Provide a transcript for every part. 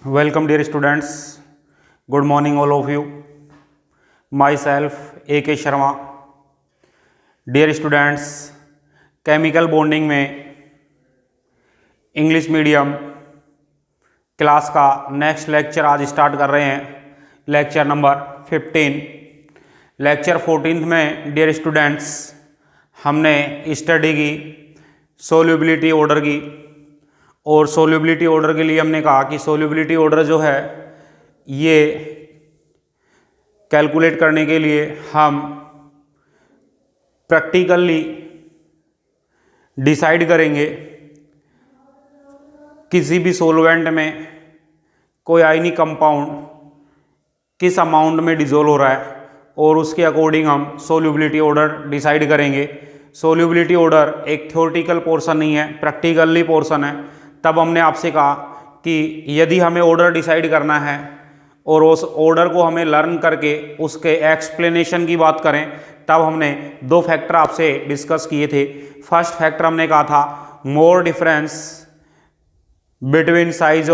Welcome dear students. Good morning all of you. Myself A.K. Sharma. Dear students, chemical bonding में English medium class का next lecture आज start कर रहे हैं। Lecture number 15। Lecture 14 में dear students हमने study की सोल्यूबिलिटी ऑर्डर की, और सोल्यूबिलिटी ऑर्डर के लिए हमने कहा कि सोल्यूबिलिटी ऑर्डर जो है ये कैलकुलेट करने के लिए हम प्रैक्टिकली डिसाइड करेंगे किसी भी सॉल्वेंट में कोई आयनिक कंपाउंड किस अमाउंट में डिसॉल्व हो रहा है, और उसके अकॉर्डिंग हम सोल्यूबिलिटी ऑर्डर डिसाइड करेंगे। सोल्यूबिलिटी ऑर्डर एक थ्योरेटिकल पोर्शन नहीं है, प्रैक्टिकली पोर्शन है। तब हमने आपसे कहा कि यदि हमें ऑर्डर डिसाइड करना है और उस ऑर्डर को हमें लर्न करके उसके एक्सप्लेनेशन की बात करें, तब हमने दो फैक्टर आपसे डिस्कस किए थे। फर्स्ट फैक्टर हमने कहा था more difference between size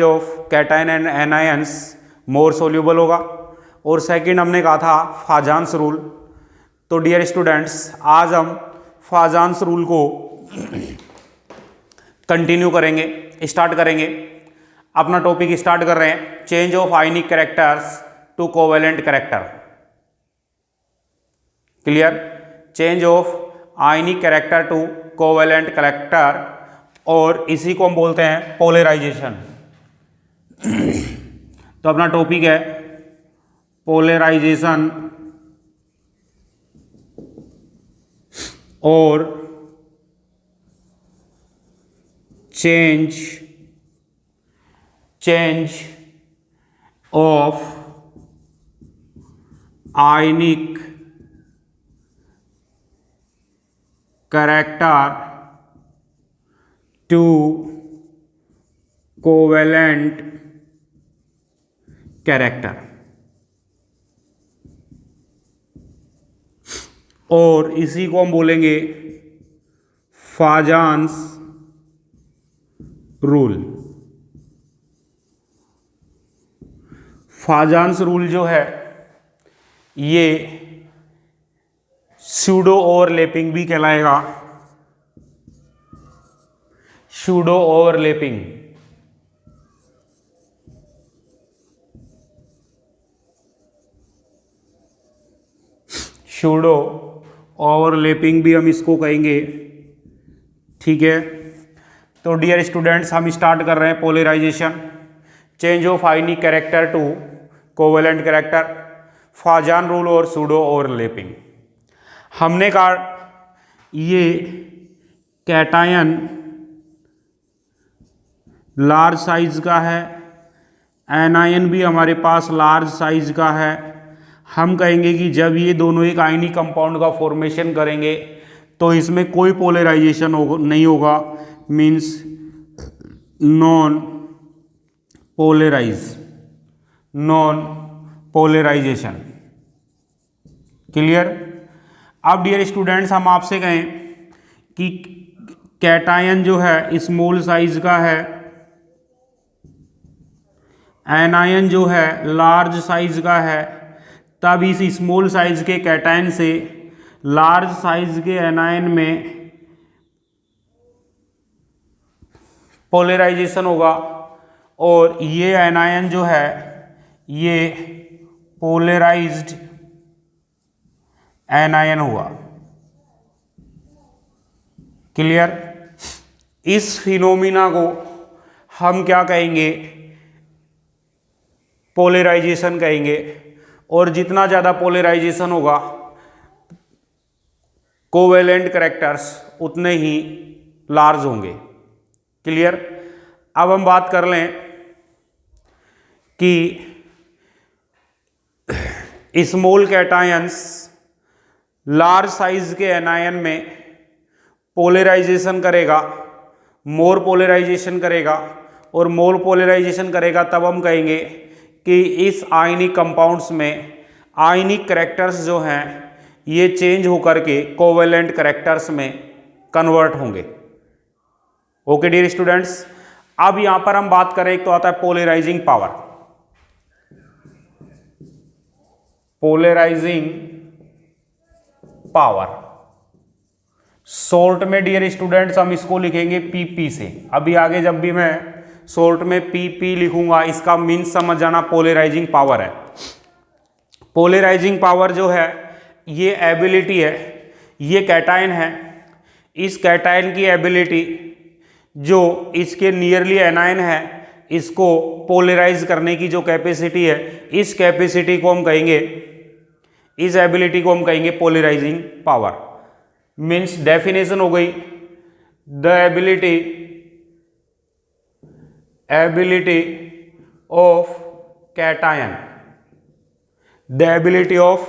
of cation and anions more soluble होगा, और सेकंड हमने कहा था फाजान्स रूल। तो डियर स्टूडेंट्स आज हम फाजान्स रूल को कंटिन्यू करेंगे, स्टार्ट करेंगे। अपना टॉपिक स्टार्ट कर रहे हैं, change of ionic characters to covalent character. Clear? Change of ionic character to covalent character, और इसी को हम बोलते हैं पोलराइजेशन। तो अपना टॉपिक है पोलराइजेशन और change of ionic character to covalent character, और इसी को हम बोलेंगे फाजान्स रूल। फाजान्स रूल जो है ये सूडो ओवरलैपिंग भी कहलाएगा। सूडो ओवरलैपिंग, सूडो ओवरलैपिंग भी हम इसको कहेंगे। ठीक है, तो डियर स्टूडेंट्स हम स्टार्ट कर रहे हैं polarisation, change of ionic character to covalent character, Fajan rule और सूडो ओवरलैपिंग। हमने कहा ये कैटायन लार्ज साइज का है, एनायन भी हमारे पास लार्ज साइज का है। हम कहेंगे कि जब ये दोनों एक आयनिक कंपाउंड का फॉर्मेशन करेंगे तो इसमें कोई पोलराइजेशन नहीं होगा, मीन्स नॉन पोलराइजेशन। क्लियर? अब डियर स्टूडेंट्स हम आपसे कहें कि कैटायन जो है स्मॉल साइज का है, एनायन जो है लार्ज साइज का है, तब इस स्मॉल साइज के कैटायन से लार्ज साइज के एनायन में पोलराइजेशन होगा, और ये एनायन जो है ये पोलराइज्ड एनायन हुआ। क्लियर? इस फिनोमिना को हम क्या कहेंगे? पोलराइजेशन कहेंगे, और जितना ज़्यादा पोलराइजेशन होगा कोवेलेंट कैरेक्टर्स उतने ही लार्ज होंगे। क्लियर? अब हम बात कर लें कि स्मॉल कैटायंस लार्ज साइज के एनायन में पोलराइजेशन करेगा, मोर पोलराइजेशन करेगा, और मोर पोलराइजेशन करेगा तब हम कहेंगे कि इस आयनिक कंपाउंड्स में आयनिक कैरेक्टर्स जो हैं ये चेंज होकर के कोवेलेंट कैरेक्टर्स में कन्वर्ट होंगे। ओके डियर स्टूडेंट्स, अब यहां पर हम बात करें, एक तो आता है polarizing power. Polarizing power short में डियर स्टूडेंट्स हम इसको लिखेंगे पीपी से। अभी आगे जब भी मैं शॉर्ट में पीपी लिखूंगा, इसका मीन्स समझ जाना पोलराइजिंग पावर है। पोलराइजिंग पावर जो है ये एबिलिटी है, ये कैटायन है। इस कैटायन की एबिलिटी जो इसके नियरली एनायन है, इसको पोलराइज करने की जो कैपेसिटी है, इस कैपेसिटी को हम कहेंगे, इस एबिलिटी को हम कहेंगे पोलराइजिंग पावर। मीन्स डेफिनेशन हो गई, the ability of cation, the ability of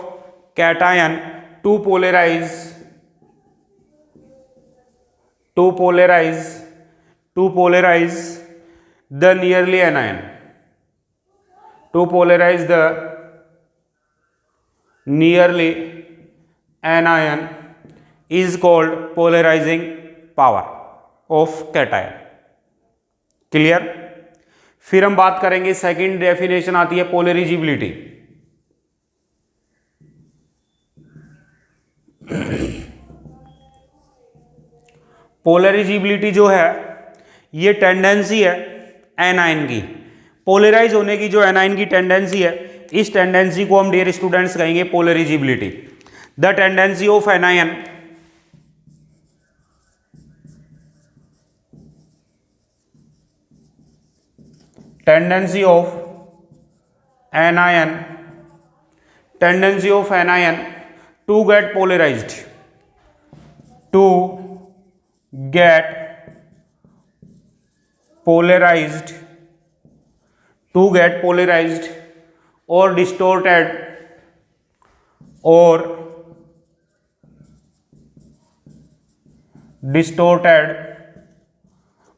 cation to polarize the nearly anion, to polarize the nearly anion is called polarizing power of cation। Clear. फिर हम बात करेंगे, सेकंड डेफिनेशन आती है पोलरिजिबिलिटी। पोलरिजिबिलिटी जो है ये टेंडेंसी है एनायन की, पोलराइज होने की जो एनायन की टेंडेंसी है, इस टेंडेंसी को हम डियर स्टूडेंट्स कहेंगे polarisability. The tendency of anion to get polarized, or distorted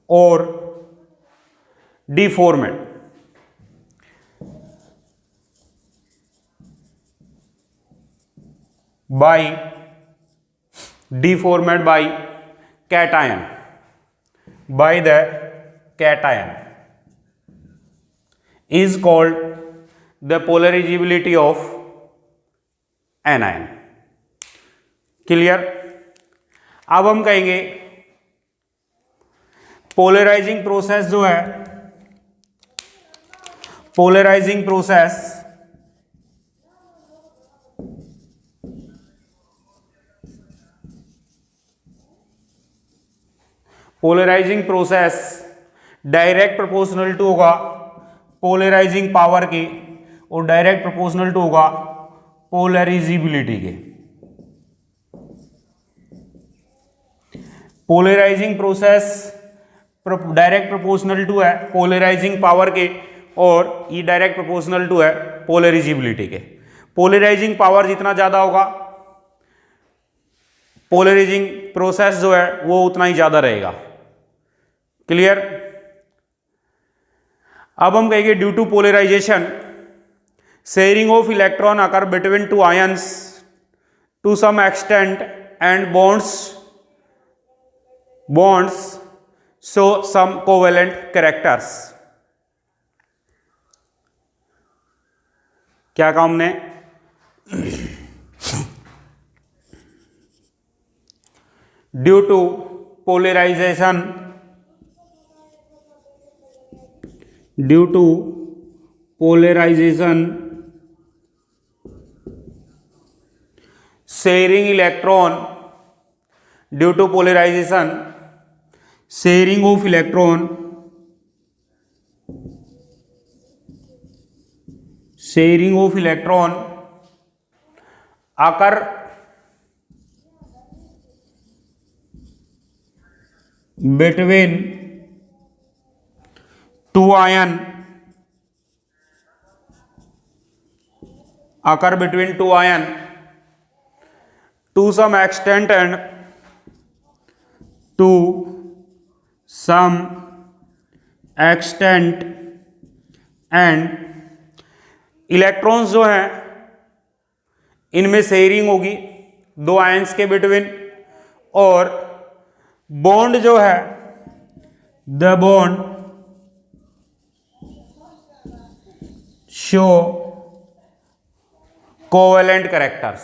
or deformed by cation, by the cation is called the polarizibility of anion। Clear. अब हम कहेंगे पोलराइजिंग प्रोसेस जो है, polarizing process direct proportional to होगा polarizing power के, और direct proportional to होगा polarizability के। Polarizing process direct proportional to है पोलराइजिंग पावर के, और ये डायरेक्ट प्रोपोर्शनल टू है पोलरिजिबिलिटी के। पोलराइजिंग पावर जितना ज्यादा होगा, पोलराइजिंग प्रोसेस जो है वो उतना ही ज्यादा रहेगा। क्लियर। अब हम कहेंगे due to polarization sharing of electron occur between two ions to some extent and bonds show some covalent characters। क्या कहा हमने, due to polarization sharing electron, due to polarization sharing of electron occur between two ion to some extent and electrons जो हैं इनमें sharing होगी दो ions के between, और बॉन्ड जो है the bond show covalent characters,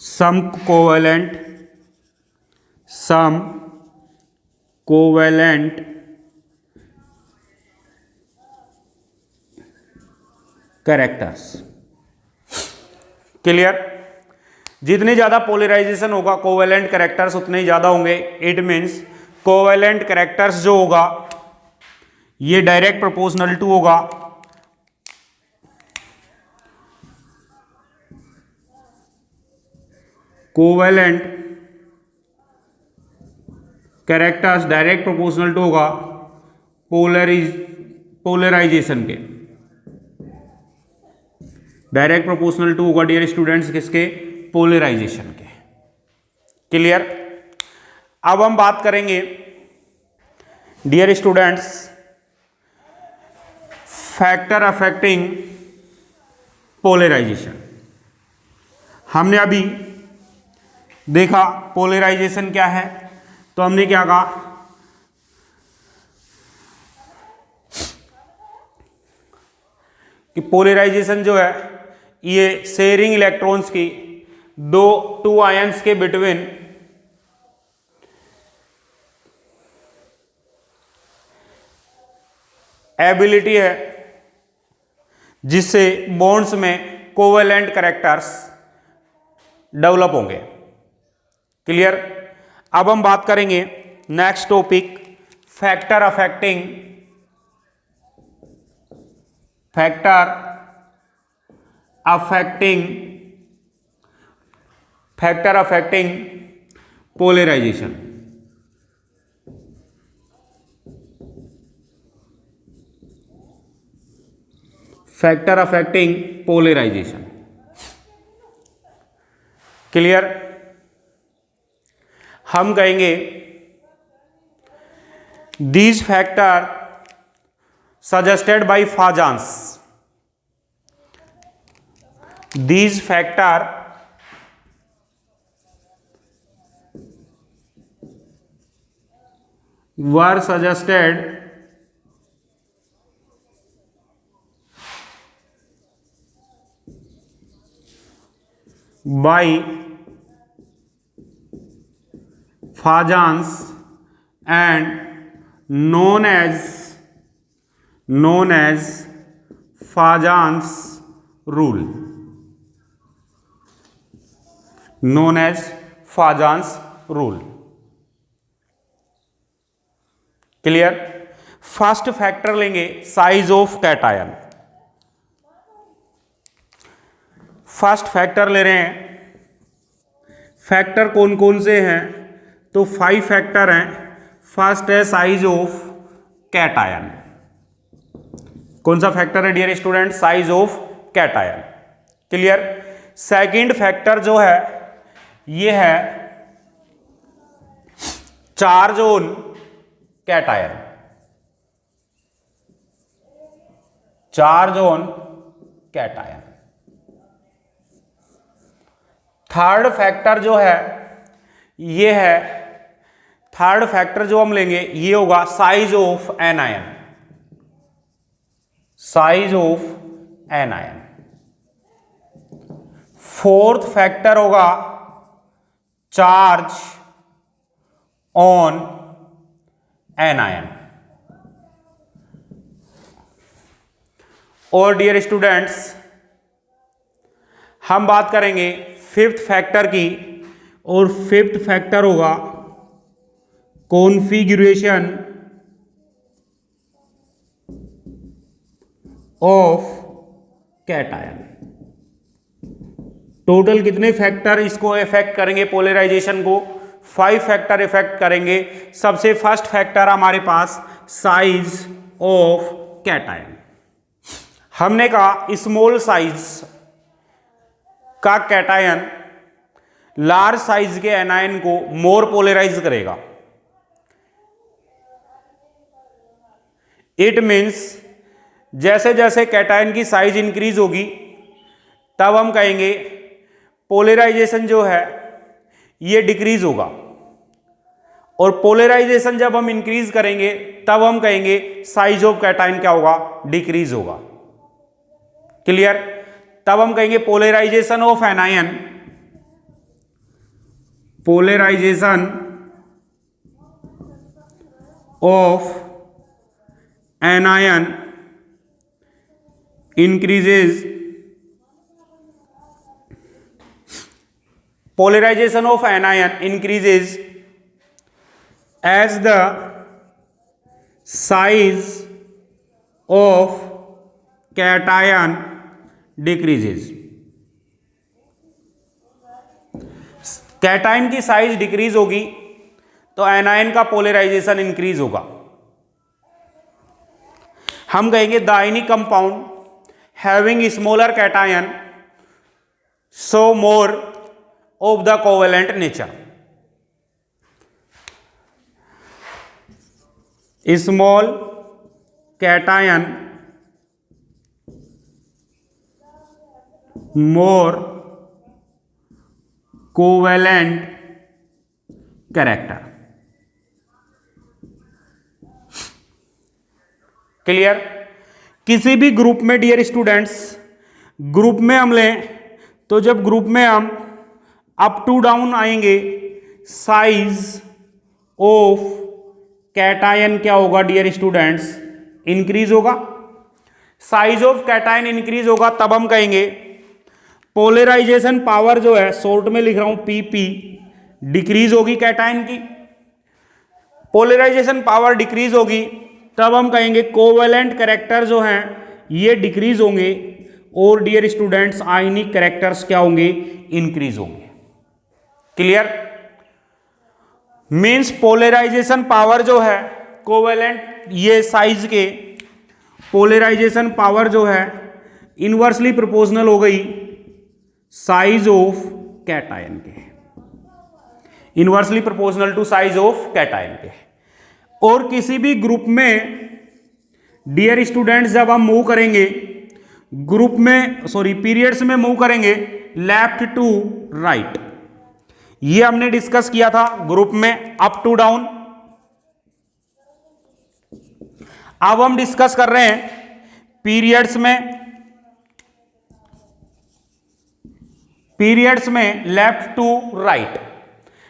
some covalent characters. Clear? जितनी ज्यादा पोलराइजेशन होगा कोवेलेंट कैरेक्टर्स उतने ही ज्यादा होंगे। इट मीन्स कोवेलेंट कैरेक्टर्स जो होगा ये डायरेक्ट प्रोपोर्शनल टू होगा covalent characters direct proportional to होगा पोलराइजेशन के। डायरेक्ट प्रोपोर्शनल टू होगा डियर स्टूडेंट्स किसके? पोलराइजेशन के। क्लियर? अब हम बात करेंगे dear students factor affecting polarization. हमने अभी देखा पोलराइजेशन क्या है, तो हमने क्या कहा कि पोलराइजेशन जो है ये शेयरिंग इलेक्ट्रॉन्स की टू आयंस के बिटवीन एबिलिटी है जिससे बॉन्ड्स में कोवेलेंट कैरेक्टर्स डेवलप होंगे। क्लियर? अब हम बात करेंगे next topic factor affecting polarisation. Factor affecting polarisation. Clear? हम कहेंगे these factor suggested by Fajans, these factor were suggested by Fajans and known as Fajans rule, known as Fajans rule। Clear? First factor लेंगे size of cation. First factor ले रहे हैं। Factor कौन कौन से हैं? तो 5 फैक्टर हैं। फर्स्ट है साइज ऑफ कैटायन। कौन सा फैक्टर है dear student? Size of cation. Clear? Second factor जो है ये है charge on cation, charge on cation. Third factor जो है ये है, थर्ड फैक्टर जो हम लेंगे ये होगा size of anion, size of anion. Fourth factor होगा चार्ज ऑन एनायन। और डियर स्टूडेंट्स हम बात करेंगे फिफ्थ फैक्टर की, और फिफ्थ फैक्टर होगा कॉन्फ़िगरेशन ऑफ कैटायन। टोटल कितने फैक्टर इसको इफेक्ट करेंगे पोलराइजेशन को? 5 फैक्टर इफेक्ट करेंगे। सबसे फर्स्ट फैक्टर हमारे पास साइज ऑफ कैटायन। हमने कहा स्मॉल साइज का कैटायन लार्ज साइज के एनायन को मोर पोलराइज करेगा। इट मीन्स जैसे जैसे कैटायन की साइज इंक्रीज होगी तब हम कहेंगे पोलराइजेशन जो है ये डिक्रीज होगा। और पोलराइजेशन जब हम इंक्रीज करेंगे तब हम कहेंगे साइज ऑफ कैटायन क्या होगा, डिक्रीज होगा। क्लियर? तब हम कहेंगे polarization of anion, polarization of anion increases, polarization of anion increases as the size of cation decreases। Cation की साइज डिक्रीज होगी तो एनायन का पोलराइजेशन इंक्रीज होगा। हम कहेंगे the ionic compound having smaller cation show more of the covalent nature. Small cation more covalent character. Clear? किसी भी group में डियर स्टूडेंट्स, ग्रुप में हम लें तो जब ग्रुप में हम अप टू डाउन आएंगे साइज ऑफ कैटायन क्या होगा डियर स्टूडेंट्स, इंक्रीज होगा। साइज ऑफ कैटायन इंक्रीज होगा तब हम कहेंगे पोलराइजेशन पावर जो है, शॉर्ट में लिख रहा हूं पीपी, डिक्रीज होगी कैटायन की। पोलराइजेशन पावर डिक्रीज होगी तब हम कहेंगे कोवेलेंट कैरेक्टर जो हैं ये डिक्रीज होंगे और डियर स्टूडेंट्स आयनिक कैरेक्टर्स क्या होंगे, इंक्रीज होंगे। क्लियर? मींस पोलराइजेशन पावर जो है कोवेलेंट ये साइज के पोलराइजेशन पावर जो है इनवर्सली प्रोपोर्शनल हो गई साइज ऑफ कैटायन के, inversely proportional to size of cation के। और किसी भी ग्रुप में डियर स्टूडेंट्स जब हम मूव करेंगे ग्रुप में पीरियड्स में मूव करेंगे लेफ्ट टू राइट, ये हमने डिस्कस किया था ग्रुप में अप टू डाउन। अब हम डिस्कस कर रहे हैं पीरियड्स में, पीरियड्स में left to right.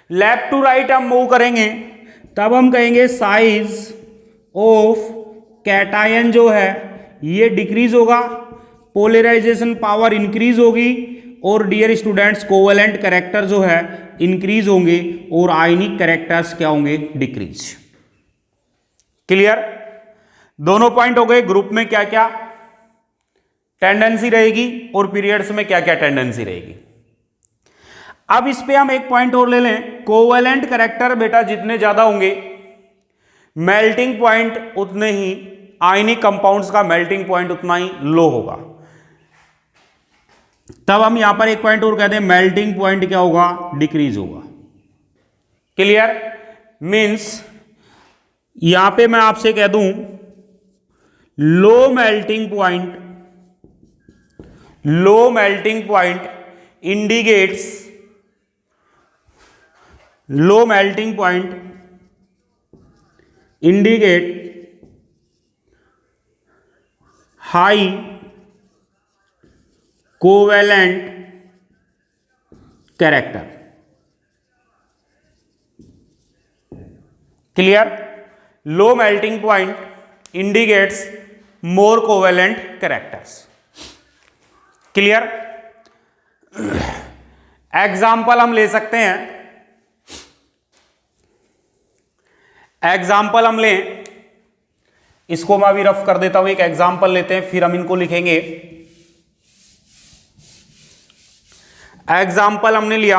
Left to right हम मूव करेंगे तब हम कहेंगे साइज ऑफ कैटायन जो है ये डिक्रीज होगा, पोलराइजेशन पावर इंक्रीज होगी और डियर स्टूडेंट्स कोवेलेंट कैरेक्टर जो है इंक्रीज होंगे और आयनिक कैरेक्टर्स क्या होंगे, डिक्रीज। क्लियर? दोनों पॉइंट हो गए, ग्रुप में क्या क्या टेंडेंसी रहेगी और पीरियड्स में क्या क्या टेंडेंसी रहेगी। अब इस पे हम एक पॉइंट और ले लें, कोवेलेंट कैरेक्टर बेटा जितने ज्यादा होंगे मेल्टिंग पॉइंट उतने ही, आयनिक कंपाउंड्स का मेल्टिंग पॉइंट उतना ही लो होगा। तब हम यहां पर एक पॉइंट और कहते हैं मेल्टिंग पॉइंट क्या होगा, डिक्रीज होगा। क्लियर? मींस यहां पे मैं आपसे कह दूं low melting point indicates, low melting point indicate high covalent character. Clear? Low melting point indicates more covalent characters. Clear? Example हम ले सकते हैं, एग्जाम्पल हम लें, इसको मैं अभी रफ कर देता हूं, एक एग्जाम्पल लेते हैं फिर हम इनको लिखेंगे। एग्जाम्पल हमने लिया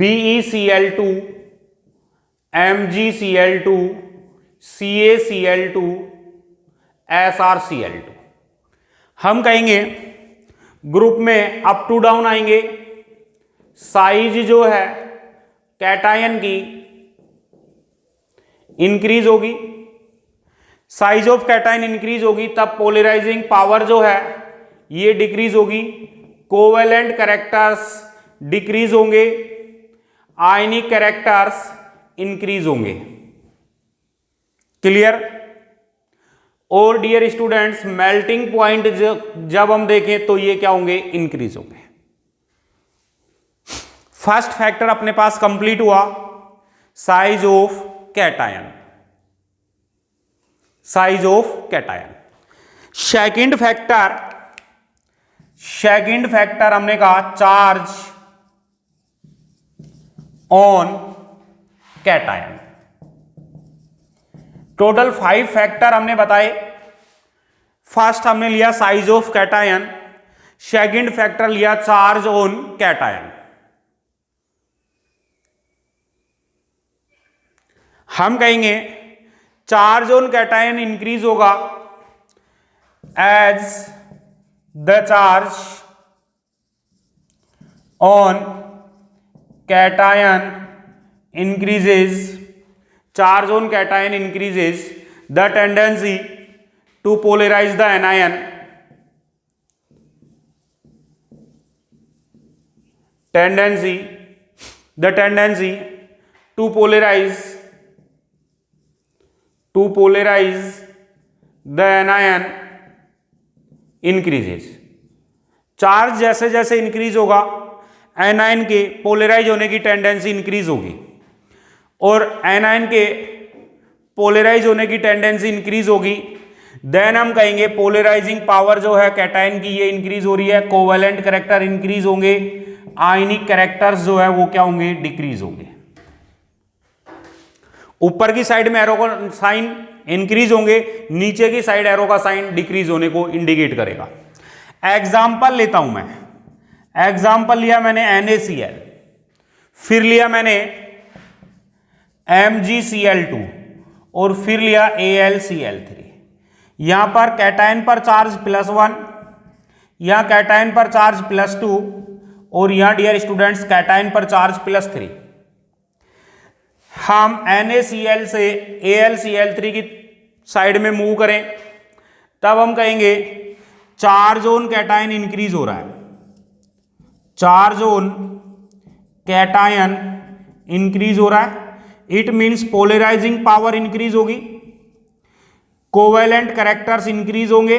BeCl2 MgCl2 CaCl2 SrCl2। हम कहेंगे ग्रुप में अप टू डाउन आएंगे, साइज जो है कैटायन की इंक्रीज होगी, साइज ऑफ कैटायन इंक्रीज होगी तब पोलराइजिंग पावर जो है ये डिक्रीज होगी कोवेलेंट कैरेक्टर्स डिक्रीज होंगे, आयनिक कैरेक्टर्स इंक्रीज होंगे। क्लियर? और डियर स्टूडेंट्स मेल्टिंग पॉइंट जब हम देखें तो ये क्या होंगे, इंक्रीज होंगे। फर्स्ट फैक्टर अपने पास कंप्लीट हुआ, size of cation, size of cation. Second factor हमने कहा charge on cation. Total 5 factor हमने बताए। फर्स्ट हमने लिया size of cation, second factor लिया चार्ज ऑन कैटायन। हम कहेंगे चार्ज ऑन कैटायन इंक्रीज होगा as the charge on cation increases, charge on cation increases, the tendency to polarize the anion, the tendency to polarize the anion increases। Charge जैसे जैसे increase होगा anion के polarise होने की tendency increase होगी, और anion के पोलराइज होने की टेंडेंसी इंक्रीज होगी। देन हम कहेंगे पोलराइजिंग पावर जो है कैटायन की ये इंक्रीज हो रही है, कोवेलेंट कैरेक्टर इंक्रीज होंगे, आयनिक कैरेक्टर्स जो है वो क्या होंगे, डिक्रीज होंगे। ऊपर की साइड में एरो का साइन इंक्रीज होंगे, नीचे की साइड एरो का साइन डिक्रीज होने को इंडिकेट करेगा। एग्जाम्पल लेता हूं मैं, एग्जाम्पल लिया मैंने NaCl, फिर लिया मैंने MgCl2 और फिर लिया AlCl3। यहां पर कैटायन पर चार्ज +1, यहां कैटायन पर चार्ज +2 और यहां डियर स्टूडेंट्स कैटायन पर चार्ज +3। हम NaCl से AlCl3 की साइड में मूव करें तब हम कहेंगे चार्ज ऑन कैटायन इंक्रीज हो रहा है, चार्ज ऑन कैटायन इंक्रीज हो रहा है। It means polarizing power increase होगी, कोवेलेंट कैरेक्टर्स इंक्रीज होंगे,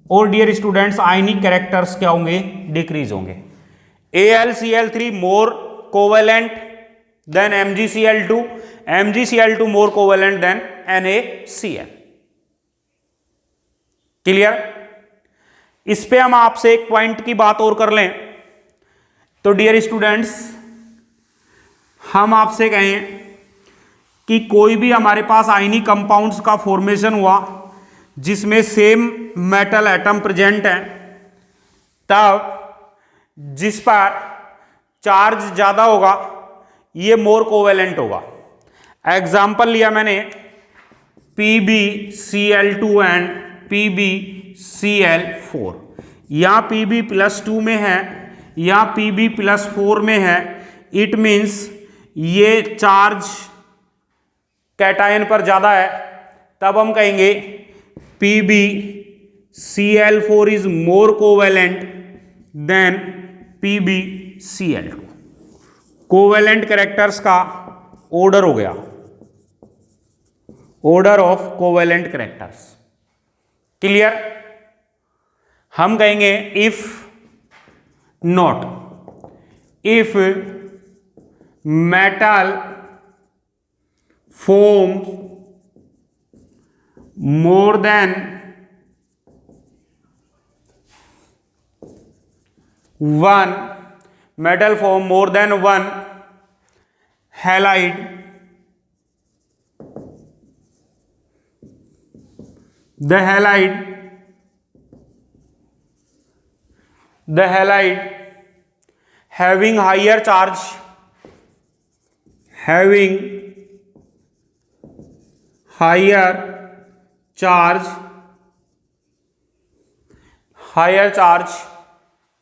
और डियर स्टूडेंट्स आयनिक कैरेक्टर्स क्या होंगे, डिक्रीज होंगे। AlCl3 मोर कोवेलेंट देन MgCl2, MgCl2 मोर कोवेलेंट देन NaCl। क्लियर? इस पे हम आपसे एक पॉइंट की बात और कर लें तो डियर स्टूडेंट्स हम आपसे कहें कि कोई भी हमारे पास आयनिक कंपाउंड्स का फॉर्मेशन हुआ जिसमें सेम मेटल एटम प्रेजेंट है, तब जिस पर चार्ज ज्यादा होगा ये मोर कोवेलेंट होगा। एग्जाम्पल लिया मैंने PbCl2 एंड PbCl4। यहां Pb+2 में है, यहां Pb+4 में है। इट मीन्स ये चार्ज कैटायन पर ज्यादा है, तब हम कहेंगे PbCl4 is more covalent than PbCl2। Covalent characters का ऑर्डर हो गया, order of covalent characters. Clear? हम कहेंगे if not, if metal form more than 1, metal form more than 1 halide, the halide having higher charge, having higher charge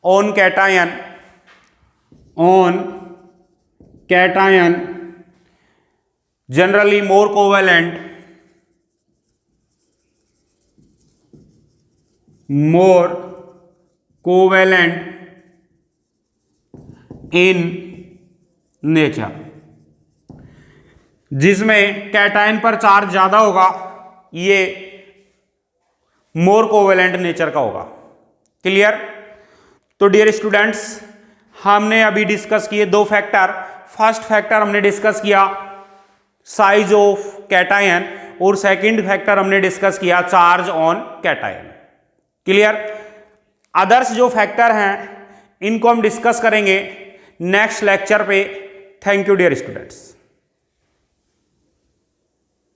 on cation, generally more covalent, covalent in nature, जिसमें cation पर charge ज्यादा होगा ये मोर covalent nature का होगा। Clear? तो dear students, हमने अभी डिस्कस किए दो फैक्टर। फर्स्ट फैक्टर हमने डिस्कस किया साइज ऑफ कैटायन और सेकंड फैक्टर हमने डिस्कस किया charge on cation. Clear? Others जो फैक्टर हैं इनको हम डिस्कस करेंगे नेक्स्ट लेक्चर पे। Thank you dear students.